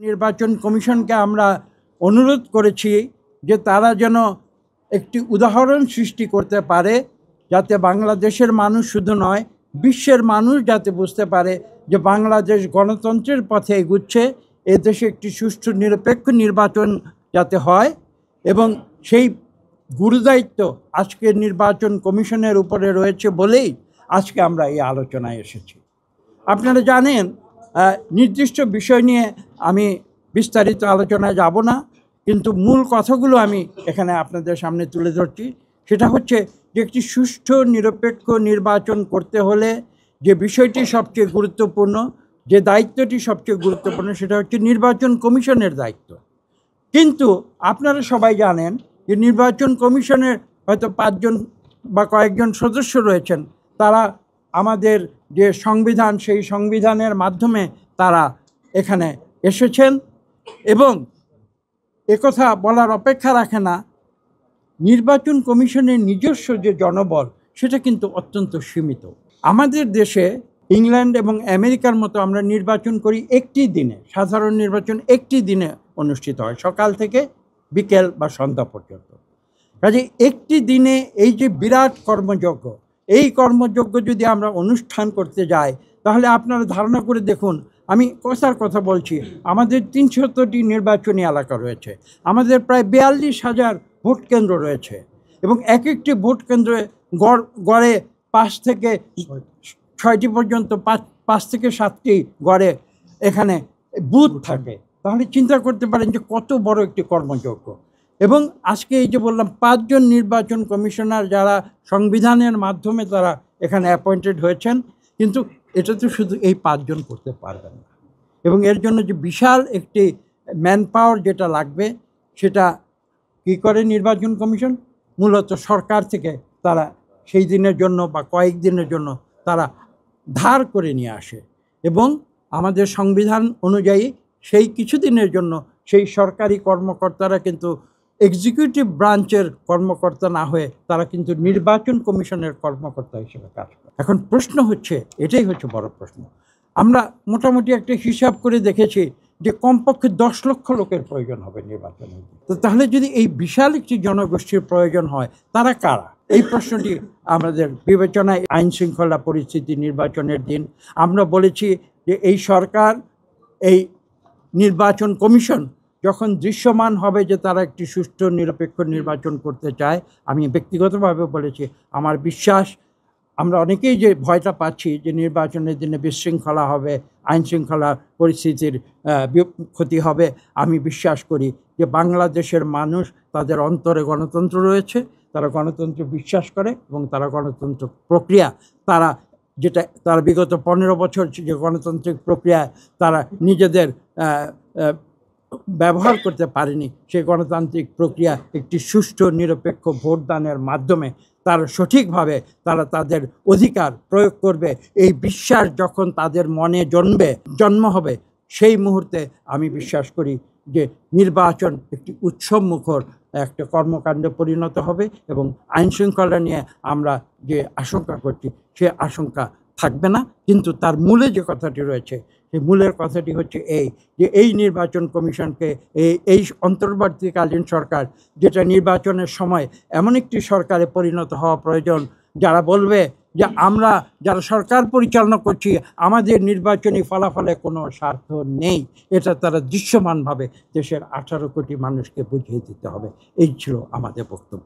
নির্বাচন কমিশনকে আমরা অনুরোধ করেছি যে তারা যেন একটি উদাহরণ সৃষ্টি করতে পারে, যাতে বাংলাদেশের মানুষ শুধু নয়, বিশ্বের মানুষ যাতে বুঝতে পারে যে বাংলাদেশ গণতন্ত্রের পথে এগুচ্ছে, এদেশে একটি সুষ্ঠু নিরপেক্ষ নির্বাচন যাতে হয়। এবং সেই গুরুদায়িত্ব আজকের নির্বাচন কমিশনের উপরে রয়েছে বলেই আজকে আমরা এই আলোচনায় এসেছি। আপনারা জানেন, নির্দিষ্ট বিষয় নিয়ে আমি বিস্তারিত আলোচনায় যাব না, কিন্তু মূল কথাগুলো আমি এখানে আপনাদের সামনে তুলে ধরছি। সেটা হচ্ছে যে একটি সুষ্ঠু নিরপেক্ষ নির্বাচন করতে হলে যে বিষয়টি সবচেয়ে গুরুত্বপূর্ণ, যে দায়িত্বটি সবচেয়ে গুরুত্বপূর্ণ, সেটা হচ্ছে নির্বাচন কমিশনের দায়িত্ব। কিন্তু আপনারা সবাই জানেন যে নির্বাচন কমিশনের হয়তো 5 জন বা কয়েকজন সদস্য রয়েছেন, তারা আমাদের যে সংবিধান, সেই সংবিধানের মাধ্যমে তারা এখানে এসেছেন এবং একথা বলার অপেক্ষা রাখে না, নির্বাচন কমিশনের নিজস্ব যে জনবল সেটা কিন্তু অত্যন্ত সীমিত। আমাদের দেশে ইংল্যান্ড এবং আমেরিকার মতো আমরা নির্বাচন করি একটি দিনে, সাধারণ নির্বাচন একটি দিনে অনুষ্ঠিত হয়, সকাল থেকে বিকেল বা সন্ধ্যা পর্যন্ত। কাজে একটি দিনে এই যে বিরাট কর্মযজ্ঞ, এই কর্মযজ্ঞ যদি আমরা অনুষ্ঠান করতে যাই, তাহলে আপনারা ধারণা করে দেখুন, আমি কথা বলছি, আমাদের 300টি নির্বাচনী এলাকা রয়েছে, আমাদের প্রায় 42,000 ভোট কেন্দ্র রয়েছে এবং এক একটি ভোট কেন্দ্রে গড়ে 5 থেকে 6টি পর্যন্ত 5 থেকে 7টি গড়ে এখানে বুথ থাকে। তাহলে চিন্তা করতে পারেন যে কত বড় একটি কর্মযজ্ঞ। এবং আজকে এই যে বললাম 5 জন নির্বাচন কমিশনার যারা সংবিধানের মাধ্যমে তারা এখানে অ্যাপয়েন্টেড হয়েছেন, কিন্তু এটা তো শুধু এই 5 জন করতে পারবেন না। এবং এর জন্য যে বিশাল একটি ম্যান পাওয়ার যেটা লাগবে, সেটা কী করে নির্বাচন কমিশন? মূলত সরকার থেকে তারা সেই দিনের জন্য বা কয়েকদিনের জন্য তারা ধার করে নিয়ে আসে এবং আমাদের সংবিধান অনুযায়ী সেই কিছুদিনের জন্য সেই সরকারি কর্মকর্তারা কিন্তু এক্সিকিউটিভ ব্রাঞ্চের কর্মকর্তা না হয়ে তারা কিন্তু নির্বাচন কমিশনের কর্মকর্তা হিসেবে কাজ করে। এখন প্রশ্ন হচ্ছে, এটাই হচ্ছে বড় প্রশ্ন, আমরা মোটামুটি একটা হিসাব করে দেখেছি যে কমপক্ষে 10 লক্ষ লোকের প্রয়োজন হবে নির্বাচনে। তো তাহলে যদি এই বিশাল একটি জনগোষ্ঠীর প্রয়োজন হয়, তারা কারা? এই প্রশ্নটি আমাদের বিবেচনায়। আইন শৃঙ্খলা পরিস্থিতি নির্বাচনের দিন আমরা বলেছি যে এই সরকার, এই নির্বাচন কমিশন যখন দৃশ্যমান হবে যে তারা একটি সুষ্ঠু নিরপেক্ষ নির্বাচন করতে চায়, আমি ব্যক্তিগতভাবে বলেছি, আমার বিশ্বাস, আমরা অনেকেই যে ভয়টা পাচ্ছি যে নির্বাচনের দিনে বিশৃঙ্খলা হবে, আইন শৃঙ্খলা পরিস্থিতির ক্ষতি হবে, আমি বিশ্বাস করি যে বাংলাদেশের মানুষ, তাদের অন্তরে গণতন্ত্র রয়েছে, তারা গণতন্ত্রে বিশ্বাস করে এবং তারা গণতন্ত্র প্রক্রিয়া, তারা বিগত 15 বছর যে গণতান্ত্রিক প্রক্রিয়া তারা নিজেদের ব্যবহার করতে পারেনি, সেই গণতান্ত্রিক প্রক্রিয়া একটি সুষ্ঠু নিরপেক্ষ ভোটদানের মাধ্যমে তারা সঠিকভাবে তাদের অধিকার প্রয়োগ করবে, এই বিশ্বাস যখন তাদের মনে জন্ম হবে, সেই মুহূর্তে আমি বিশ্বাস করি যে নির্বাচন একটি উৎসবমুখর একটা কর্মকাণ্ডে পরিণত হবে এবং আইন শৃঙ্খলা নিয়ে আমরা যে আশঙ্কা করছি সে আশঙ্কা থাকবে না। কিন্তু তার মূলে যে কথাটি রয়েছে, সেই মূলের কথাটি হচ্ছে যে এই নির্বাচন কমিশনকে, এই অন্তর্বর্তীকালীন সরকার, যেটা নির্বাচনের সময় এমন একটি সরকারে পরিণত হওয়া প্রয়োজন যারা বলবে যে আমরা যারা সরকার পরিচালনা করছি, আমাদের নির্বাচনী ফলাফলে কোনো স্বার্থ নেই, এটা তারা দৃশ্যমানভাবে দেশের 18 কোটি মানুষকে বুঝিয়ে দিতে হবে। এই ছিল আমাদের বক্তব্য।